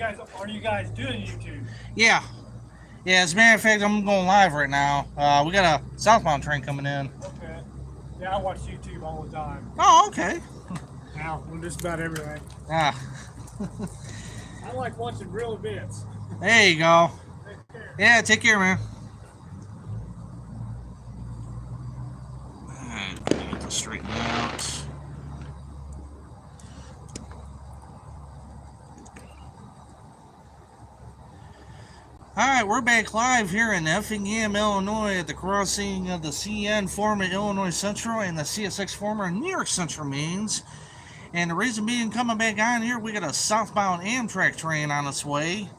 are you guys doing YouTube? Yeah. Yeah, as a matter of fact, I'm going live right now. We got a southbound train coming in. Okay. Yeah, I watch YouTube all the time. Oh, okay. Now, on just about everything. Ah, I like watching real events. there you go. Take care. Yeah, take care, man. Alright, get this straightened out. Alright, we're back live here in Effingham, Illinois at the crossing of the CN former Illinois Central and the CSX former New York Central means. And the reason being coming back on here, we got a southbound Amtrak train on its way.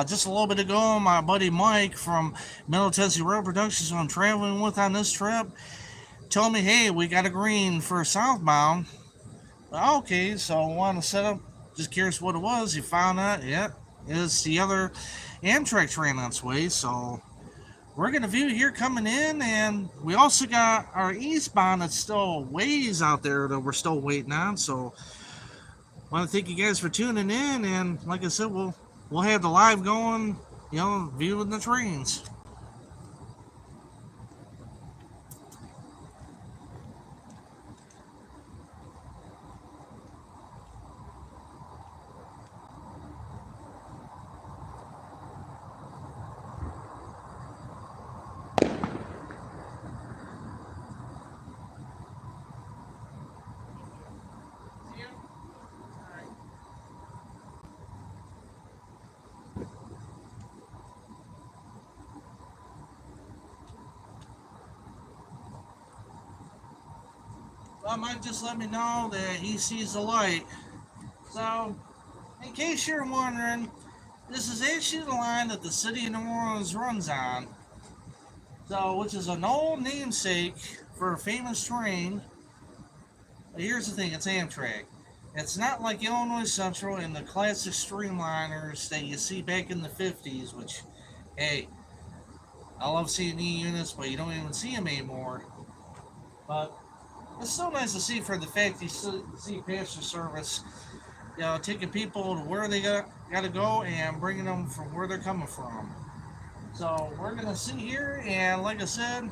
Just a little bit ago, my buddy Mike from Middle Tennessee Road Productions, who I'm traveling with on this trip, told me, hey, we got a green for southbound. Okay, so I want to set up, just curious what it was. You found out, yeah, it's the other Amtrak train on its way. So we're going to view here coming in, and we also got our eastbound that's still ways out there that we're still waiting on. So I want to thank you guys for tuning in, and like I said, we'll have the live going, viewing the trains. Well, Mike just let me know that he sees the light. So, in case you're wondering, this is actually the line that the city of New Orleans runs on. So, which is an old namesake for a famous train. But here's the thing, it's Amtrak. It's not like Illinois Central and the classic streamliners that you see back in the 50s, which, hey, I love seeing E units, but you don't even see them anymore. But it's still nice to see for the fact you see passenger service, taking people to where they got to go and bringing them from where they're coming from. So we're gonna see here, and like I said,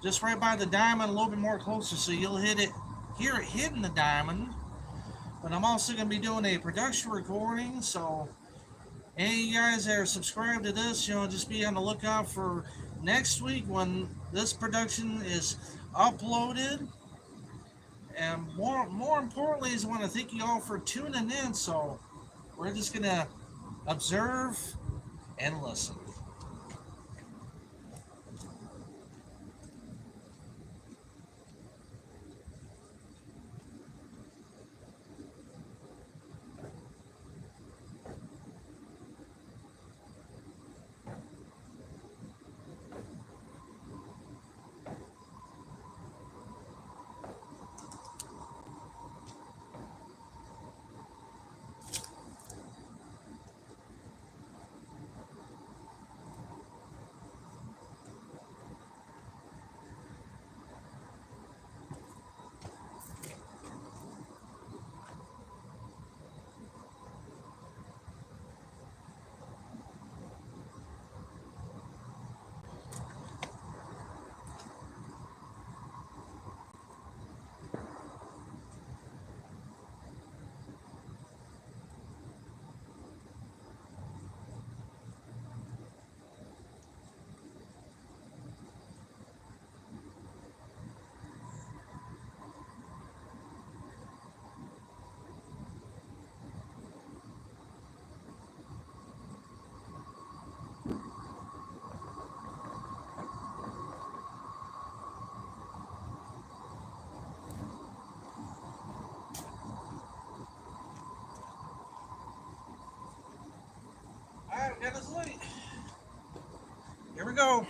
just right by the diamond, a little bit more closer, so you'll hear it hitting the diamond. But I'm also gonna be doing a production recording, so any of you guys that are subscribed to this, just be on the lookout for next week when this production is uploaded. And more importantly, is I want to thank you all for tuning in. So we're just gonna observe and listen. All right, we got this light. Here we go.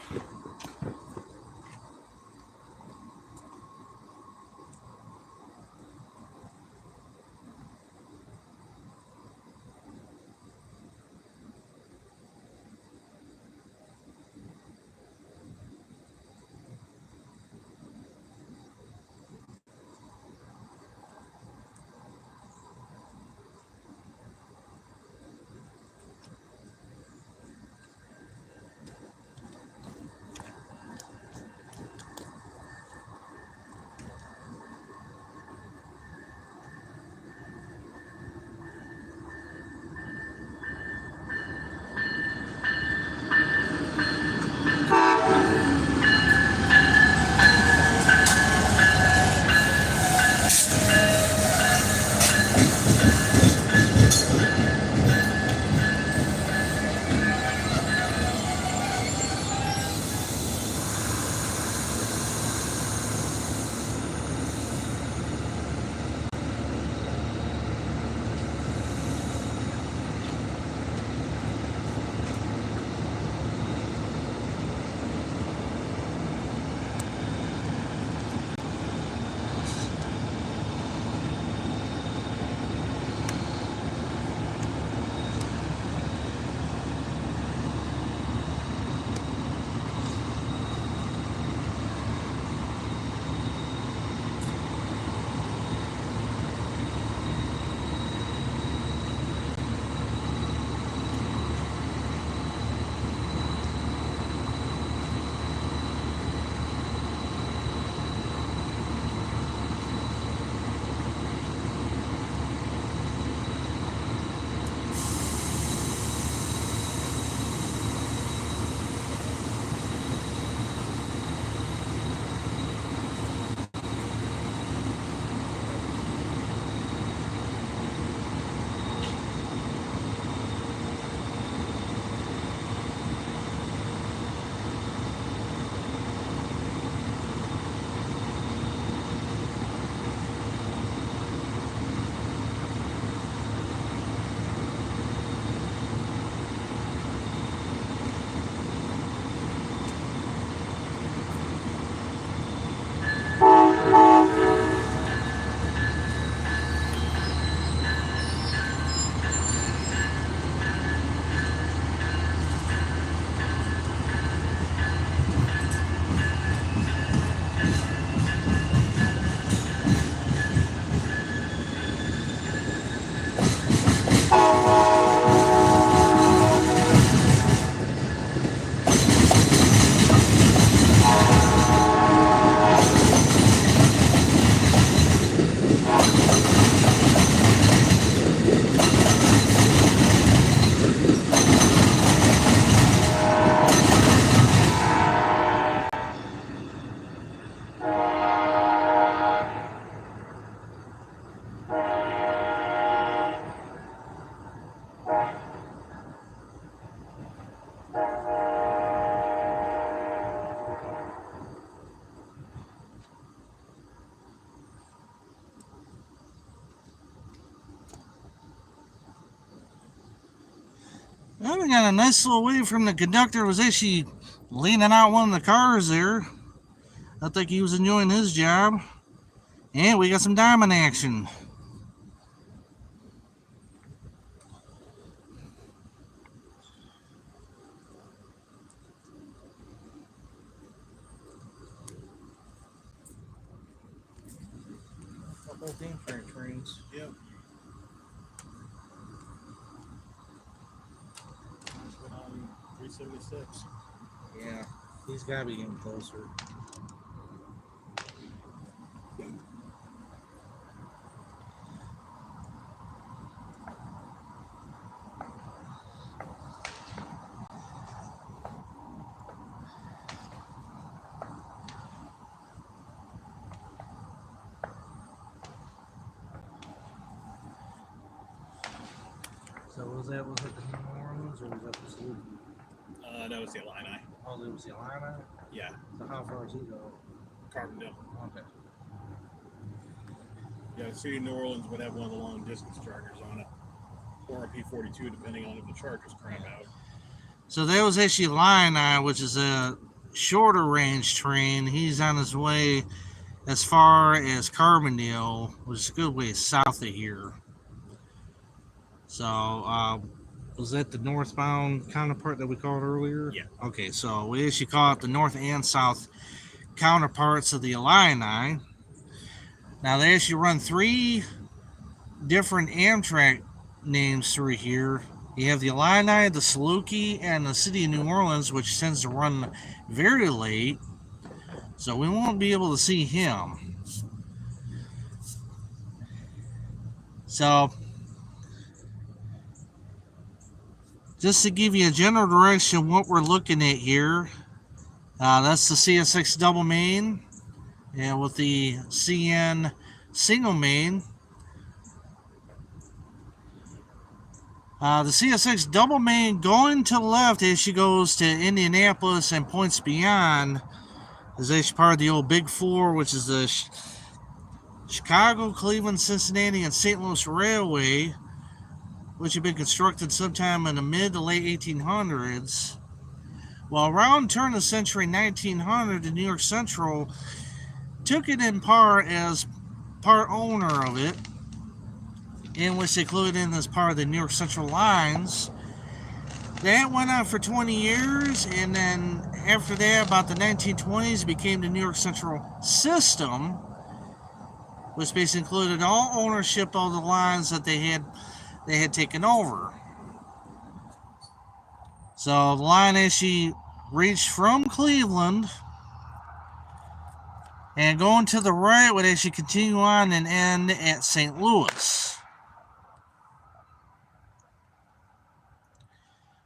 Well, we got a nice little wave from the conductor. Was actually leaning out one of the cars there. I think he was enjoying his job. And we got some diamond action. Both Amtrak trains. Yep. Went on 376. Yeah, he's got to be getting closer. So was that the New Orleans or was that the Saluki? That was the Illini. Oh, that was the Illini? Yeah. So how far does he go? Carbondale. Okay. Yeah, the city of New Orleans would have one of the long distance chargers on it, or a P42, depending on if the chargers crap out. So that was actually Illini, which is a shorter range train. He's on his way as far as Carbondale, which is a good way south of here. So, was that the northbound counterpart that we called earlier? Yeah. Okay, so we actually call it the north and south counterparts of the Illini. Now, they actually run 3 different Amtrak names through here. You have the Illini, the Saluki, and the City of New Orleans, which tends to run very late. So we won't be able to see him. So, just to give you a general direction of what we're looking at here, that's the CSX double main, and with the CN single main. The CSX double main going to the left as she goes to Indianapolis and points beyond is actually part of the old Big Four, which is the Chicago, Cleveland, Cincinnati, and St. Louis Railway, which had been constructed sometime in the mid to late 1800s. Well, around turn of the century 1900, the New York Central took it in part as part owner of it, in which they included in as part of the New York Central lines. That went on for 20 years, and then after that, about the 1920s, it became the New York Central system, which basically included all ownership of the lines that they had taken over. So the line actually reached from Cleveland and going to the right would actually continue on and end at St. Louis.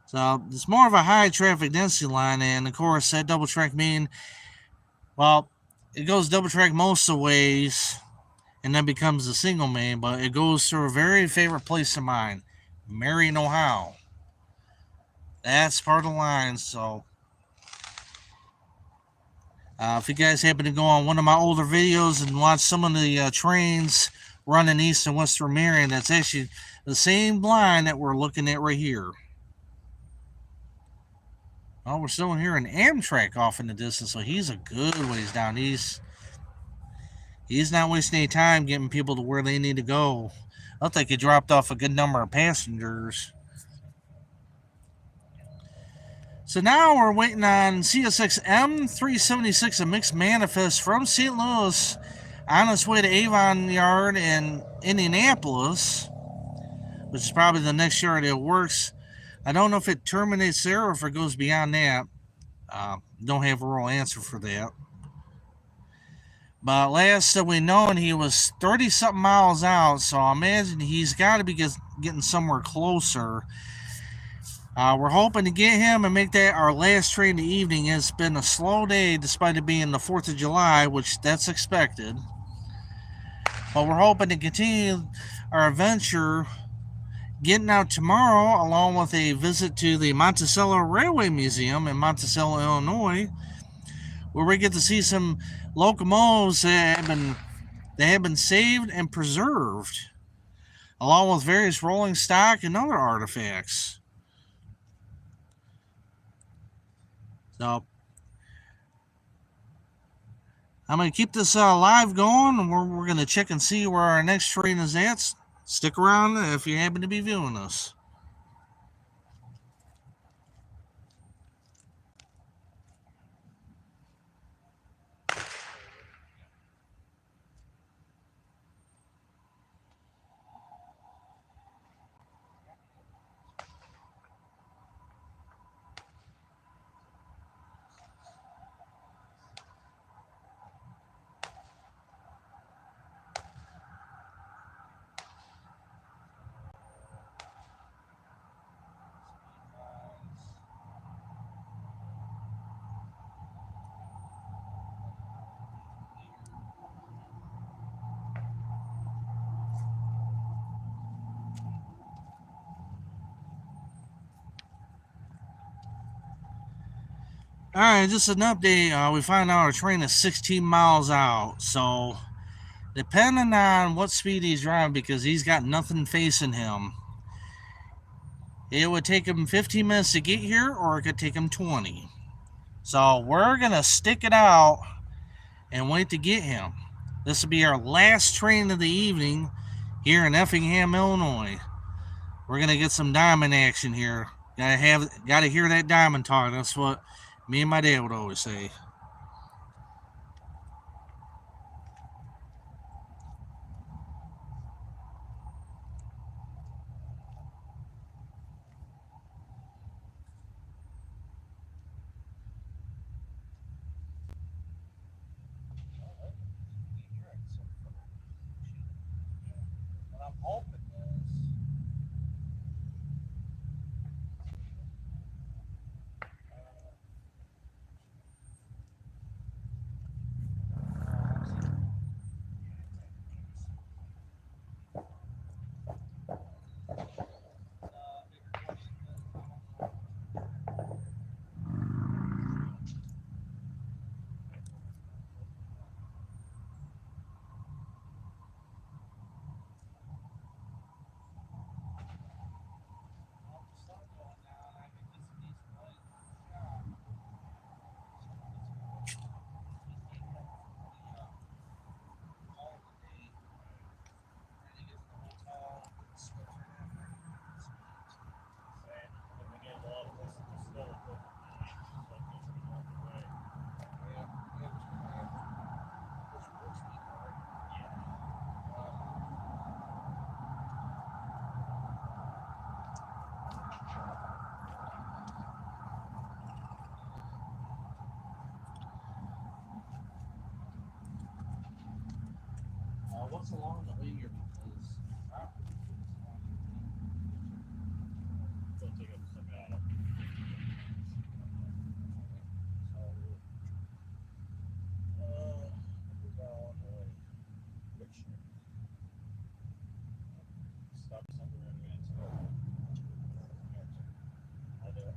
So it's more of a high traffic density line, and of course that double track main, well, it goes double track most of the ways and then becomes a single main, but it goes through a very favorite place of mine, Marion, Ohio. That's part of the line. So if you guys happen to go on one of my older videos and watch some of the trains running east and west from Marion, that's actually the same line that we're looking at right here. Well, we're still hearing Amtrak off in the distance, so he's a good ways down. He's not wasting any time getting people to where they need to go. I think he dropped off a good number of passengers. So now we're waiting on CSX M376, a mixed manifest from St. Louis on its way to Avon Yard in Indianapolis, which is probably the next yard it works. I don't know if it terminates there or if it goes beyond that. Don't have a real answer for that. But last that we known, he was 30-something miles out, so I imagine he's got to be getting somewhere closer. We're hoping to get him and make that our last train of the evening. It's been a slow day despite it being the 4th of July, which that's expected. But we're hoping to continue our adventure, getting out tomorrow along with a visit to the Monticello Railway Museum in Monticello, Illinois, where we get to see some locomotives that have been saved and preserved, along with various rolling stock and other artifacts. So I'm going to keep this live going, and we're going to check and see where our next train is at. Stick around if you happen to be viewing us. All right, just an update. We found out our train is 16 miles out. So, depending on what speed he's driving, because he's got nothing facing him, it would take him 15 minutes to get here, or it could take him 20. So, we're going to stick it out and wait to get him. This will be our last train of the evening here in Effingham, Illinois. We're going to get some diamond action here. Gotta hear that diamond talk. That's what me and my dad would always say. What's along the way here? Don't take up some out. Stop somewhere in advance. I'll do it.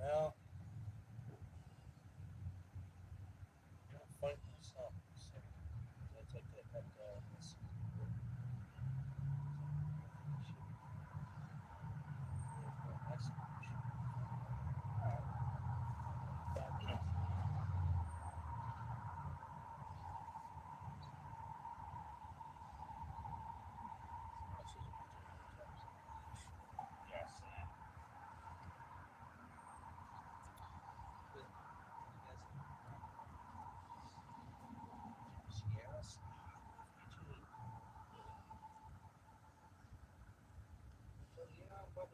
Well, fight myself. I take that back down.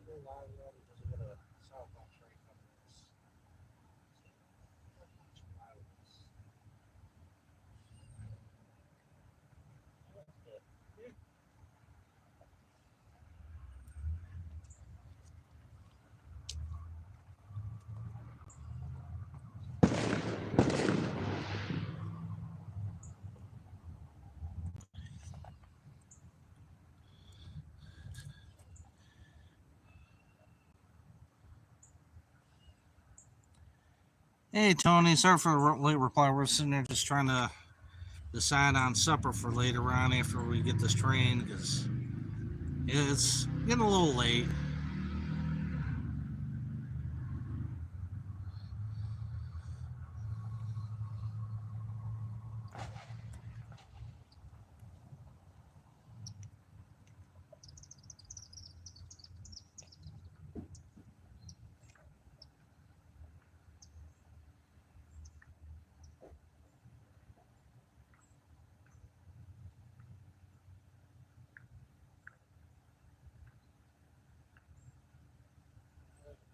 go live yet because we got a southbound train coming in. Hey Tony, sorry for the late reply. We're sitting there just trying to decide on supper for later on after we get this train because it's getting a little late.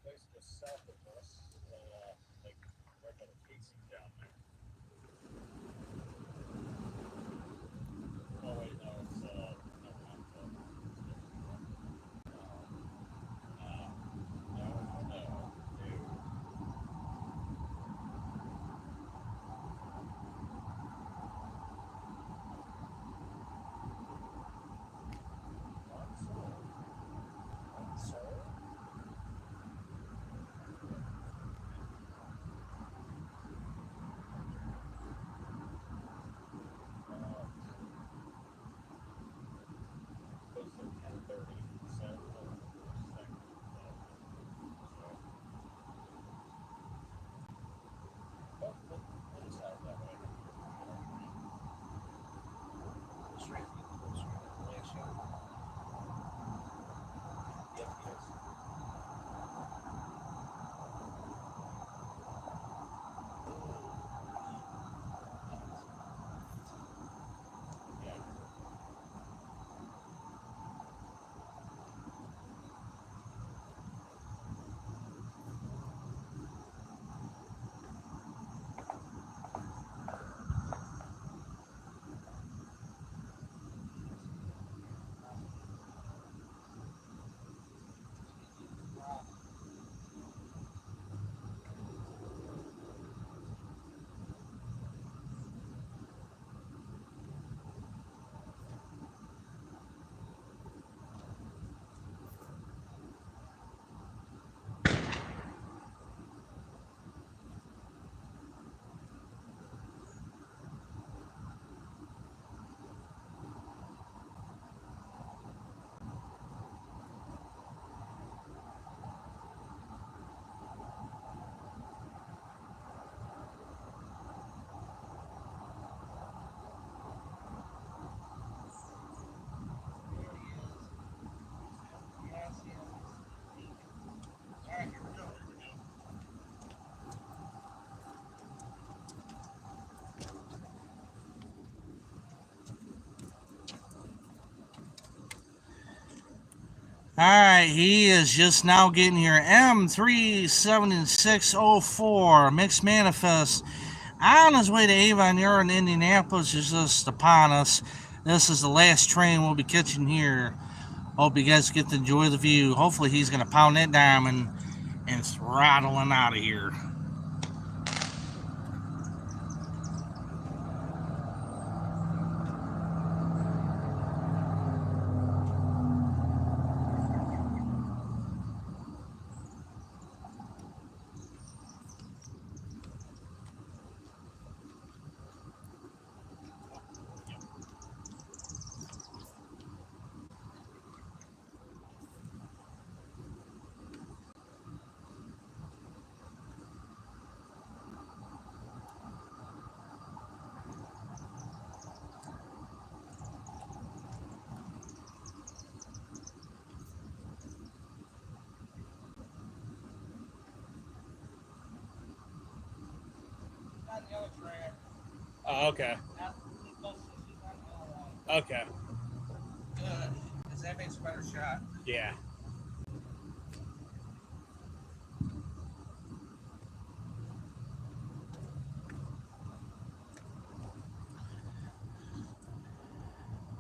Place just south of us, like right by the casing down there. Oh wait, no, it's never mind. No. Alright, he is just now getting here. M37604, mixed manifest. On his way to Avon, you're in Indianapolis, is just upon us. This is the last train we'll be catching here. Hope you guys get to enjoy the view. Hopefully, he's going to pound that diamond and throttling out of here. Oh, okay. Okay. Good, because that makes a better shot. Yeah.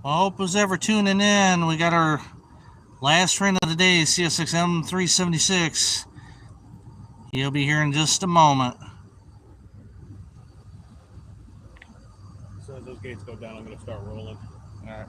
Well, I hope who's ever tuning in. We got our last train of the day, CSX M376. He'll be here in just a moment. As soon as those gates go down, I'm going to start rolling. All right.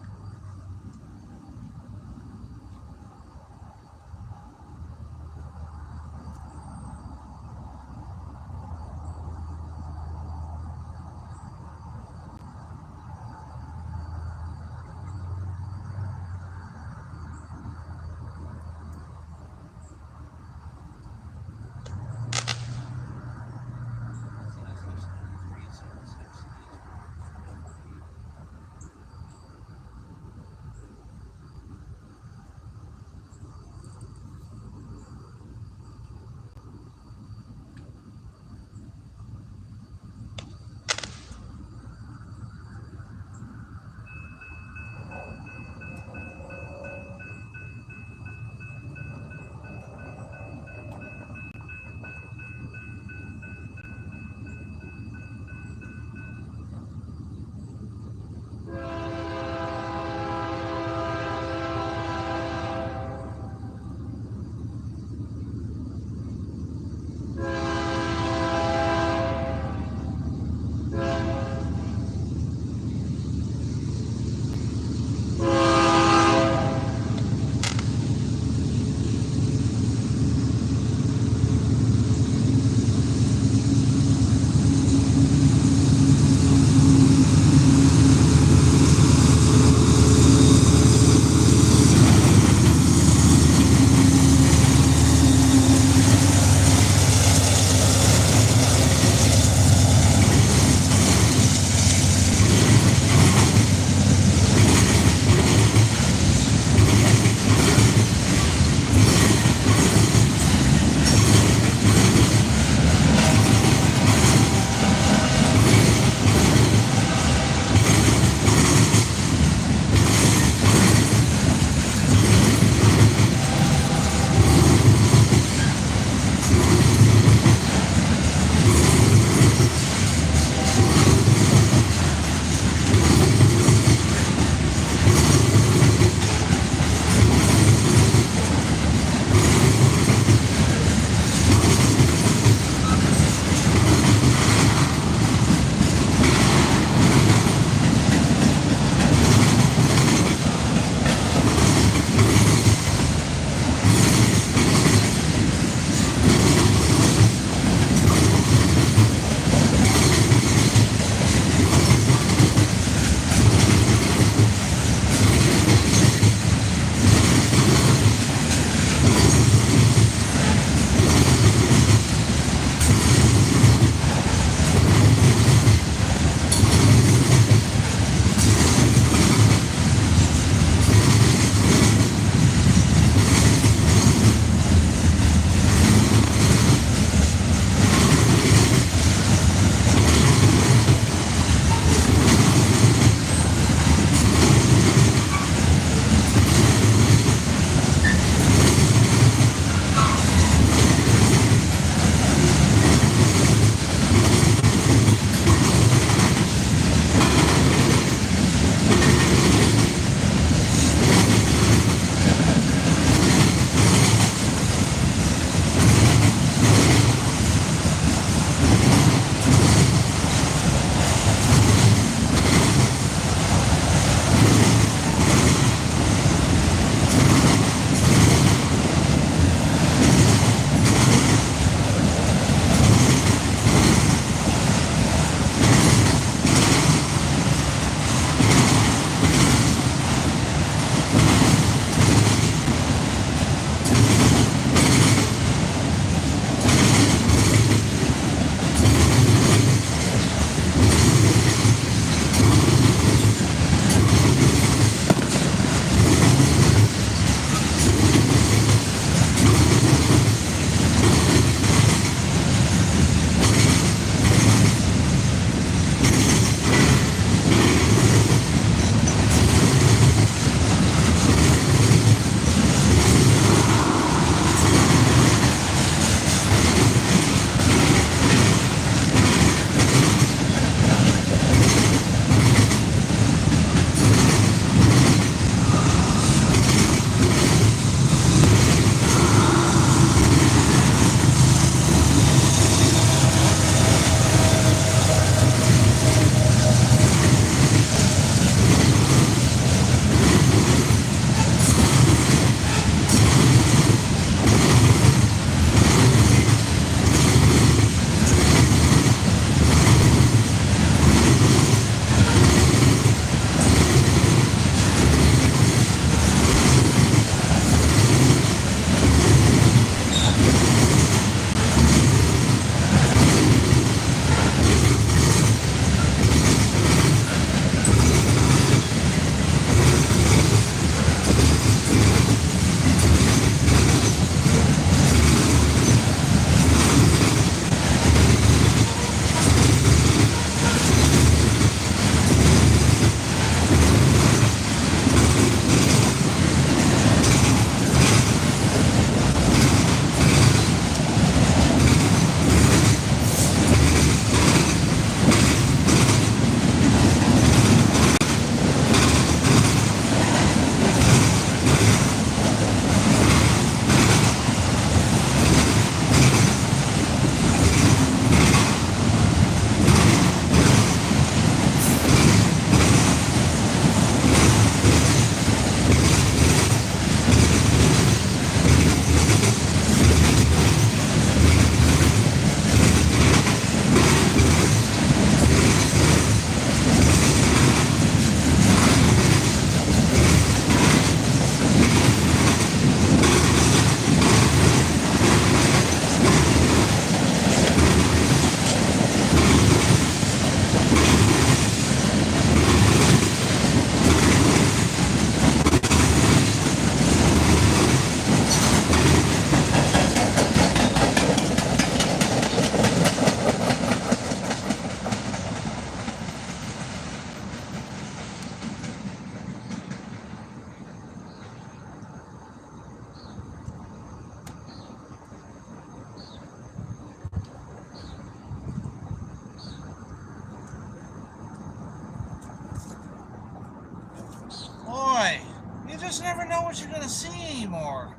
never know what you're going to see anymore.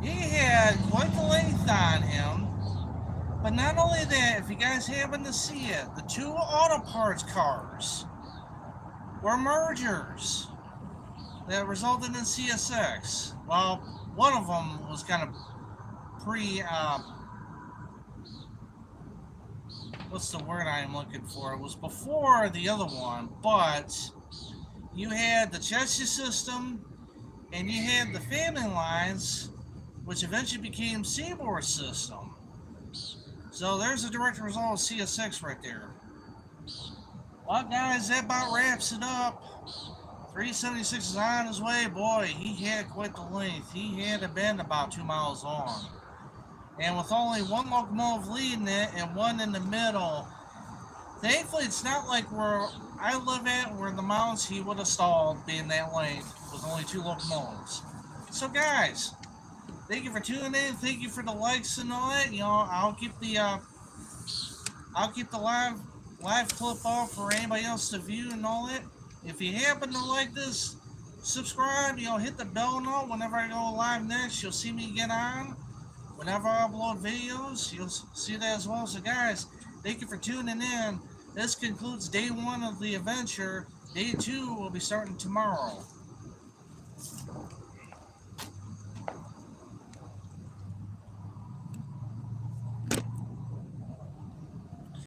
He had quite the length on him. But not only that, if you guys happen to see it, the two auto parts cars were mergers that resulted in CSX. Well, one of them was kind of what's the word I'm looking for? It was before the other one, but you had the chassis system and you had the family lines, which eventually became Seaboard system. So there's a direct result of CSX right there. Well, guys, that about wraps it up. 376 is on his way. Boy, he had quite the length. He had to been about 2 miles long. And with only one locomotive leading it and one in the middle, thankfully it's not like where I live at, where in the mountains he would have stalled being that length with only 2 locomotives. So guys, thank you for tuning in. Thank you for the likes and all that. You know, I'll keep the live clip off for anybody else to view and all that. If you happen to like this, subscribe. You know, hit the bell note whenever I go live next. You'll see me get on. Whenever I upload videos, you'll see that as well. So guys, thank you for tuning in. This concludes day 1 of the adventure. Day 2 will be starting tomorrow.